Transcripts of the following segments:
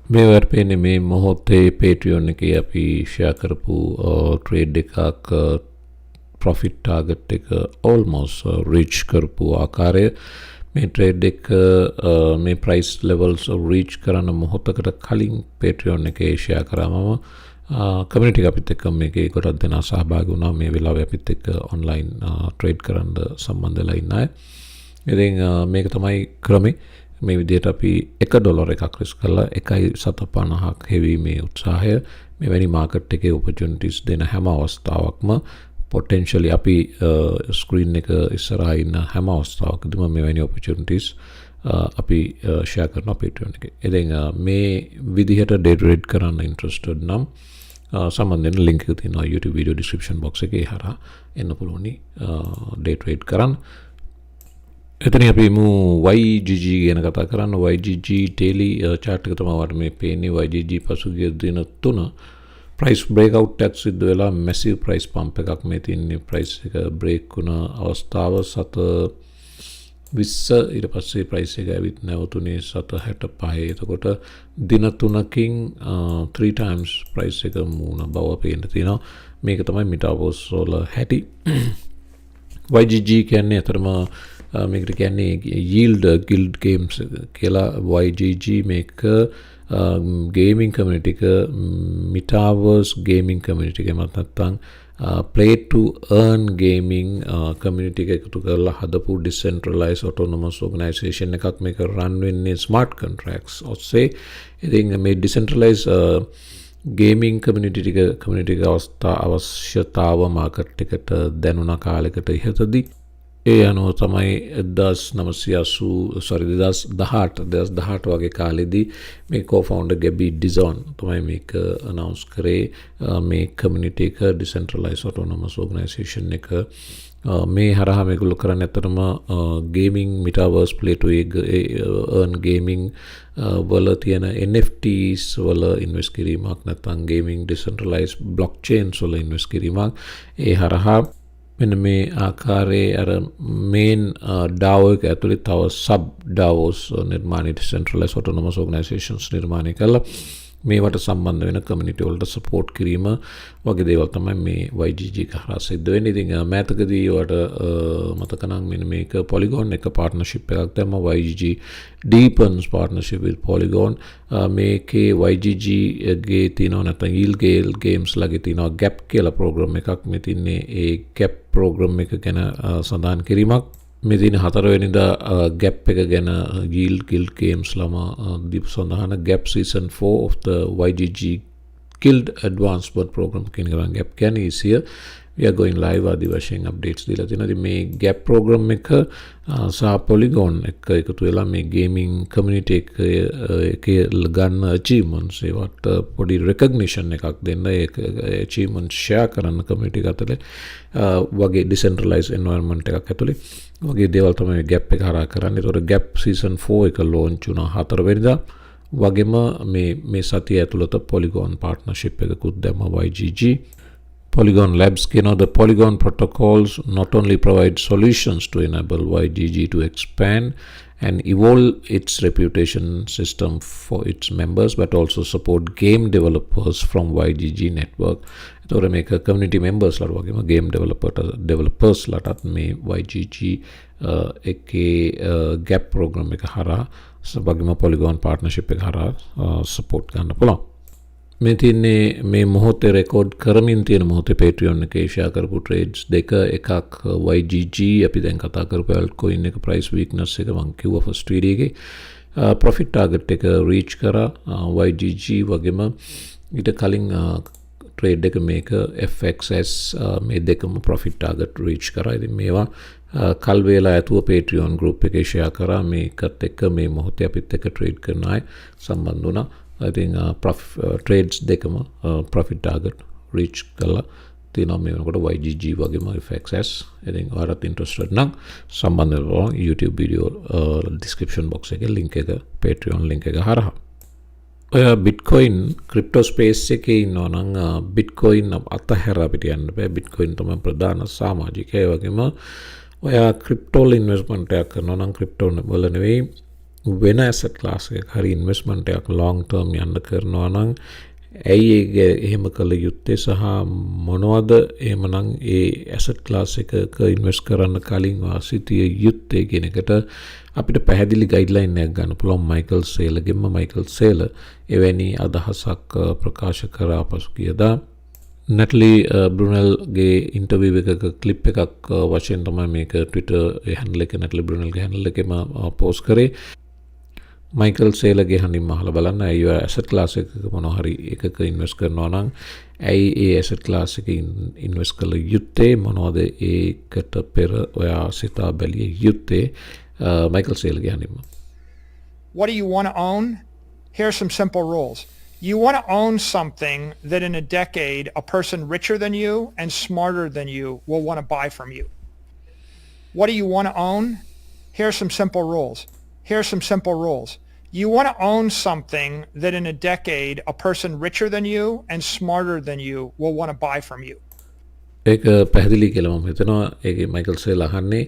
මේ වර්පේනේ මේ මොහොතේ Patreon එකේ අපි ෂෙයා කරපු ට්‍රේඩ් එකක් profit target එක almost reach කරපු ආකාරය මේ ට්‍රේඩ් එක මේ price levels reach කරන මොහොතකට කලින් Patreon එකේ ෂෙයා කරා මම community එක අපිත් එක්ක මේකේ කොටස් දෙනා සහභාගී වුණා මේ වෙලාවේ අපිත් එක්ක online trade කරන්න සම්බන්ධ වෙලා ඉන්න අය. ඉතින් මේක තමයි ක්‍රමේ මේ විදිහට අපි $1 එකක් රිස්ක් කරලා 1.50ක් හෙවීමේ උත්සාහය මෙවැනි මාකට් එකේ opportunities දෙන හැම අවස්ථාවකම potentially අපි screen එක ඉස්සරහා ඉන්න හැම අවස්ථාවකදීම මෙවැනි opportunities අපි share කරන Patreon එකේ. ඉතින් මේ විදිහට day trade කරන්න interested නම් සම්බන්ධයෙන් link එක තියෙනවා YouTube video description box එකේ හරහා එන්න පුළුවනි day trade කරන්න. එතන අපි YGG ගැන කතා කරන්න. YGG daily chart එක තමයි වට මේ පේන්නේ. YGG පසුගිය දින 3 price breakout එකක් සිද්ධ වෙලා massive price pump එකක් මේ තියෙන්නේ. price එක break වුණ අවස්ථාව 7.20 ඊට පස්සේ price එක ඇවිත් නැවතුනේ 7.65. එතකොට දින 3කින් 3 times price එක මුණ බව පේන්න තියෙනවා. මේක තමයි metaverse වල හැටි. YGG කියන්නේ අතරම මේකට කියන්නේ yield guild games කියලා. YGG මේක gaming community එක metaverse gaming community එක මත නැත්නම් play to earn gaming community එක එකතු කරලා හදපු decentralized autonomous organization එකක්. මේක run වෙන්නේ smart contracts ඔස්සේ. ඉතින් මේ decentralized gaming community එක අවශ්‍යතාව මාකට් එකට දැනුණ කාලයකට ඉහතදී ඒ අනුව තමයි 2018 වගේ කාලෙදී මේ co-founder Gabby Dizon තමයි මේක announce කරේ. මේ community එක decentralized autonomous organization එක මේ හරහා මේගොල්ලෝ කරන්නේ අතරම gaming metaverse play to earn gaming වල තියෙන NFTs වල invest කිරීමක් නැත්නම් gaming decentralized blockchains වල invest කිරීමක්. ඒ හරහා මෙන්න මේ ආකාරයේ අර main DAO එක ඇතුලේ තව sub DAOs නිර්මාණය decentralized autonomous organizations නිර්මාණය කළා. මේවට සම්බන්ධ වෙන community වලට support කිරීම වගේ දේවල් තමයි මේ YGG කරා සිද්ධ වෙන්නේ. ඉතින් මෑතකදී වට මතක නම් මෙන්න මේක Polygon එක partnership එකක් දැම්මා. YGG deepens partnership with Polygon. මේකේ YGG ගේ තියෙනවා නැත්නම් yield games ලගේ තියෙනවා gap කියලා program එකක්. මේ තින්නේ ඒ gap program එක ගැන සඳහන් කිරීමක්. මේ දින 4 වෙනිදා gap එක ගැන yield guild games ලම දීප සඳහන gap season 4 of the YGG guild advancement program කියන gap කියන්නේ is here. We are going live ආදි වශයෙන් updates දීලා තියෙනවා. ඉතින් මේ gap program එක සහ Polygon එක එකතු වෙලා මේ gaming community එකේ ගන්න achievements ඒවට පොඩි recognition එකක් දෙන්න. ඒ achievement share කරන්න community එක අතරේ වගේ decentralized environment එකක් ඇතුලේ වගේ දේවල් තමයි gap එක හරහා කරන්නේ. ඒතකොට gap season 4 එක launch වුණා 4 වෙනිදා. වගේම මේ සතිය ඇතුළත Polygon partnership එකකුත් දැම්මා YGG. Polygon Labs, the Polygon protocols not only provide solutions to enable YGG to expand and evolve its reputation system for its members, but also support game developers from YGG network. So to make a community members game developers මේ YGG gap program එක හරහා වගේම Polygon partnership එක හරහා support කරන්න පුළුවන්. මේ තියන්නේ මේ මොහොතේ රෙකෝඩ් කරමින් තියෙන මොහොතේ Patreon එකේ share කරපු trades දෙක. එකක් YGG අපි දැන් කතා කරපු ALTCOIN එක price weakness එක මම කිව්වා first video එකේ profit target එක reach කරා. YGG වගේම ඊට කලින් trade එක මේක FXS මේ දෙකම profit target reach කරා. ඉතින් මේවා කල් වේලා ඇතුව Patreon group එකේ share කරා. මේකත් එක්ක මේ මොහොතේ අපිත් එක්ක trade කරන අය සම්බන්ධ වුණා. I think trades දෙකම profit target reach කළා තියෙනවා. මේ වෙනකොට YGG වගේම FXS. ඉතින් ඔයාලත් interested නම් සම්බන්ධ වෙන්න YouTube video description box එකේ link එක Patreon link එක හරහා. ඔය Bitcoin crypto space එකේ ඉන්නවා නම් Bitcoin අතහැර අපිට යන්න බෑ. Bitcoin තමයි ප්‍රධාන සමාජිකය. ඒ වගේම ඔයා crypto investment එකක් කරනවා නම් crypto වල නෙවෙයි වෙන asset class එකක හරි investment එකක් long term යන්න කරනවා නම් ඇයි ඒක එහෙම කළ යුත්තේ සහ මොනවද එහෙමනම් ඒ asset class එකක invest කරන්න කලින් සිටිය යුත්තේ කියන එකට අපිට පැහැදිලි guideline එකක් ගන්න පුළුවන් මයිකල් සේලගෙන්ම මයිකල් සේල එවැනි අදහසක් ප්‍රකාශ කරා පසුගියදා නැටලි බෘනල්ගේ ඉන්ටර්විව් එකක ක්ලිප් එකක් වශයෙන් තමයි මේක Twitter handle එක නැටලි බෘනල්ගේ handle එකේම post කරේ මයිකල් සේලගේ හඬින් අහලා බලන්න ඇයි ඔය asset class එකක මොනවා හරි එකක invest කරනවා නම් ඇයි ඒ asset class එකක invest කළ යුත්තේ මොනවද ඒකට පෙර ඔයා සිතා බැලිය යුත්තේ Michael සේලගේ හඬින්ම What do you want to own? Here's some simple rules. You want to own something that in a decade a person richer than you and smarter than you will want to buy from you. What do you want to own? Here's some simple rules. Here's some simple rules. You want to own something that in a decade a person richer than you and smarter than you will want to buy from you. ඒක පැහැදිලි කියලා මම හිතනවා ඒකේ Michael sale අහන්නේ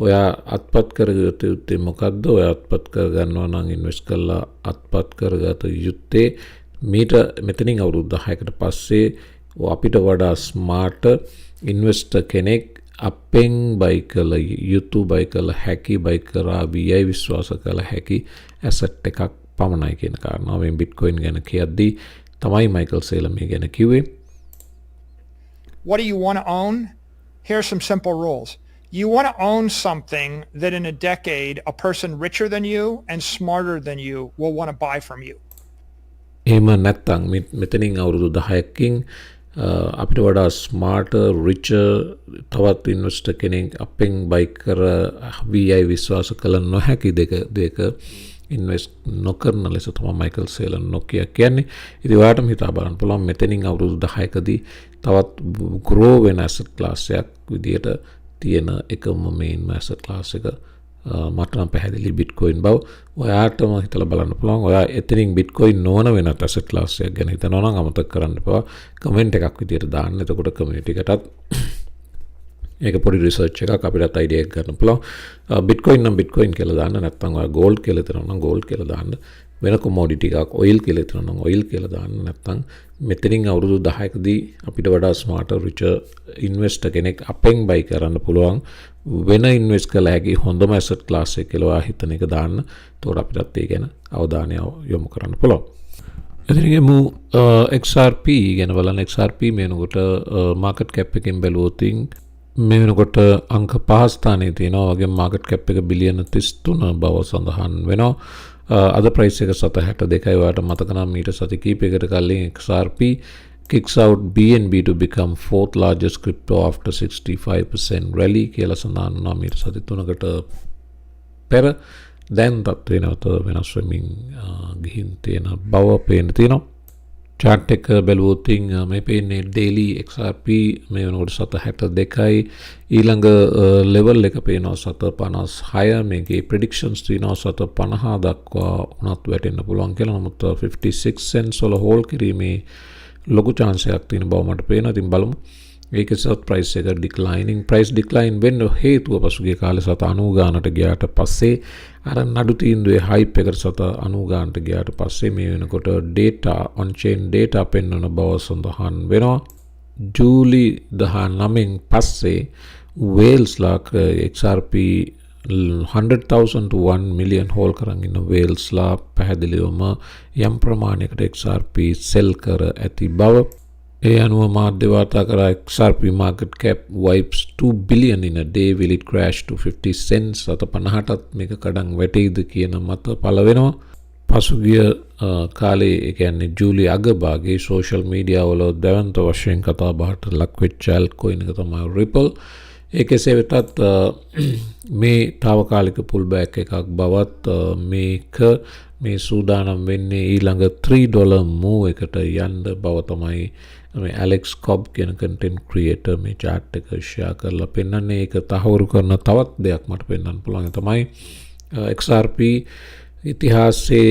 ඔයා අත්පත් කරගත යුත්තේ මොකද්ද ඔයා අත්පත් කරගන්නවා නම් ඉන්වෙස්ට් කරලා අත්පත් කරගත යුත්තේ මීට මෙතනින් අවුරුදු 10කට පස්සේ අපිට වඩා ස්මාර්ට් ඉන්වෙස්ටර් කෙනෙක් අපෙන් බයි කළ යුතු බයි කළ හැකි බයි කරා VI විශ්වාස කළ හැකි ඇසට් එකක් පමණයි කියන කාරණාවෙන් බිට්කොයින් ගැන කියද්දී තමයි මයිකල් සේල මේ ගැන කිව්වේ What do you want to own? Here's some simple rules. You want to own something that in a decade a person richer than you and smarter than you will want to buy from you. එහෙම නැත්තම් මෙතනින් අවුරුදු 10කින් අපිට වඩා ස්මාර්ටර් රිචර් තවත් investor කෙනෙක් අපෙන් බයි කර VI විශ්වාස කළ නොහැකි දෙක ඉන්වෙස්ට් නොකරන ලෙස තමයි මයිකල් සේලන් නොකිය කියන්නේ. ඉතින් ඔයාලටම හිතා බලන්න පුළුවන් මෙතනින් අවුරුදු 10කදී තවත් grow වෙන asset class එකක් විදියට තියෙන එකම main asset class එක මට නම් පැහැදිලි බිට්කොයින් බව. ඔයාටම හිතලා බලන්න පුළුවන්. ඔයා එතනින් බිට්කොයින් නොවන වෙනත් asset class එකක් ගැන හිතනවා නම් අමතක කරන්න එපා. කමෙන්ට් එකක් විදියට දාන්න. එතකොට community එකටත් ඒක පොඩි රිසර්ච් එකක් අපිටත් අයිඩියා එකක් ගන්න පුළුවන්. බිට්කොයින් නම් බිට්කොයින් කියලා දාන්න. නැත්නම් ඔයා ගෝල්ඩ් කියලා හිතනවා නම් ගෝල්ඩ් කියලා දාන්න. වෙන කොමෝඩිටි එකක් ඔයිල් කියලා හිතනවා නම් ඔයිල් කියලා දාන්න. නැත්නම් මෙතනින් අවුරුදු 10කදී අපිට වඩා ස්මාර්ටර් රිචර් ඉන්වෙස්ටර් කෙනෙක් අපෙන් බයි කරන්න පුළුවන් වෙන ඉන්වෙස්ට් කළ හැකි හොඳම ඇසට් ක්ලාස් එක කියලා ඔයා හිතන එක දාන්න. එතකොට අපිටත් ඒ ගැන අවධානය යොමු කරන්න පුළුවන්. ඉතින් XRP ගැන බලන්න XRP මේ වෙනකොට මාකට් කැප් එකෙන් බැලුවොත් මේ වෙනකොට අංක 5 ස්ථානයේ තියෙනවා. වගේ මාකට් කැප් එක බිලියන 33 බව සඳහන් වෙනවා. අද ප්‍රයිස් එක 762යි. ඔයාලට මතක නම් මීට සති කිහිපයකට කලින් XRP kicks out BNB to become fourth largest crypto after 65% rally කියලා සඳහන් වුණා මීට සති 3කට පෙර. දැන් තත්ත්වය නැවත වෙනස් වෙමින් ගිහින් තියෙන බව පේන්න තියෙනවා. chart එක බැලුවොත් මේ පේන්නේ daily XRP මේ වෙනකොට 762යි. ඊළඟ level එක පේනවා 756. මේකේ predictions තියෙනවා 750 දක්වා උනත් වැටෙන්න පුළුවන් කියලා. නමුත් 56 cents වල hold කිරීමේ ලොකු chance එකක් තියෙන බව මට පේනවා. ඉතින් බලමු. ඒකේ සත් price එක declining price decline වෙන්න හේතුව පසුගිය කාලේ 790 ගානට ගියාට පස්සේ අර නඩු තීන්දුවේ hype එකට 790 ගානට ගියාට පස්සේ මේ වෙනකොට data on chain data පෙන්වන බව සඳහන් වෙනවා. ජූලි 19න් පස්සේ whales-ලා XRP 100,000 to 1 million hold කරන් ඉන්න whales-ලා පැහැදිලිවම යම් ප්‍රමාණයකට XRP sell කර ඇති බව. ඒ අනුව මාධ්‍ය වාර්තා කරා XRP market cap wipes 2 billion in a day, will it crash to 50 cents? 50ටත් මේක කඩන් වැටෙයිද කියන මත පළ වෙනවා. පසුගිය කාලේ ඒ කියන්නේ ජූලි අගභාගයේ social media වල දැවන්ත වශයෙන් කතා බහට ලක් වෙච්ච ALTCOIN එක තමයි Ripple. ඒකෙසේ වෙතත් මේ తాවකාලික pullback එකක් බවත් මේක මේ සූදානම් වෙන්නේ ඊළඟ $3 move එකට යන්න බව තමයි මේ ඇලෙක්ස් කොබ් කියන content creator මේ chart එක share කරලා පෙන්නන්නේ. ඒක තහවුරු කරන තවත් දෙයක් මට පෙන්වන්න පුළුවන් තමයි XRP ඉතිහාසයේ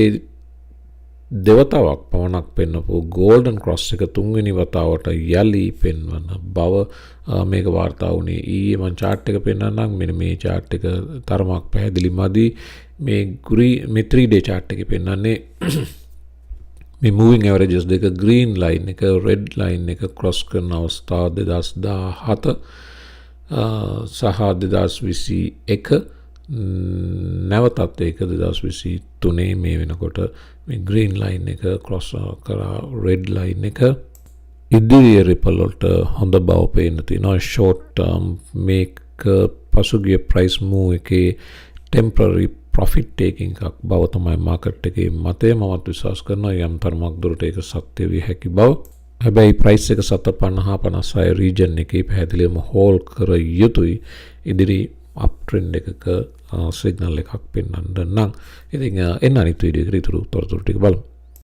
දෙවතාවක් පමණක් පෙන්වපු golden cross එක තුන්වෙනි වතාවට යලි පෙන්වන බව මේක වාර්තා වුණේ. ඊයේ මම chart එක පෙන්වන්නම්. මෙන්න මේ chart එක තරමක් පැහැදිලි මදි. මේ 3-day chart එකේ පෙන්නන්නේ මේ moving averages දෙක green line එක red line එක cross කරන අවස්ථා 2017 සහ 2021 නැවතත් ඒක 2023 මේ වෙනකොට මේ green line එක cross කරා red line එක ඉදිරියේ ripple වලට හොඳ බව පේන්න තියෙනවා short term මේක පසුගිය price move එකේ temporary profit taking එකක් බව තමයි market එකේ මතය මමත් විශ්වාස කරනවා යම් තරමක් දුරට ඒක සත්‍ය විය හැකි බව. හැබැයි price එක 750-56 region එකේ පැහැදිලිවම hold කර යුතුයි ඉදිරි uptrend එකක signal එකක් පෙන්වන්න නම්. ඉතින් එන්න අනිත් වීඩියෝ එකට ඉතුරු තොරතුරු ටික බලමු.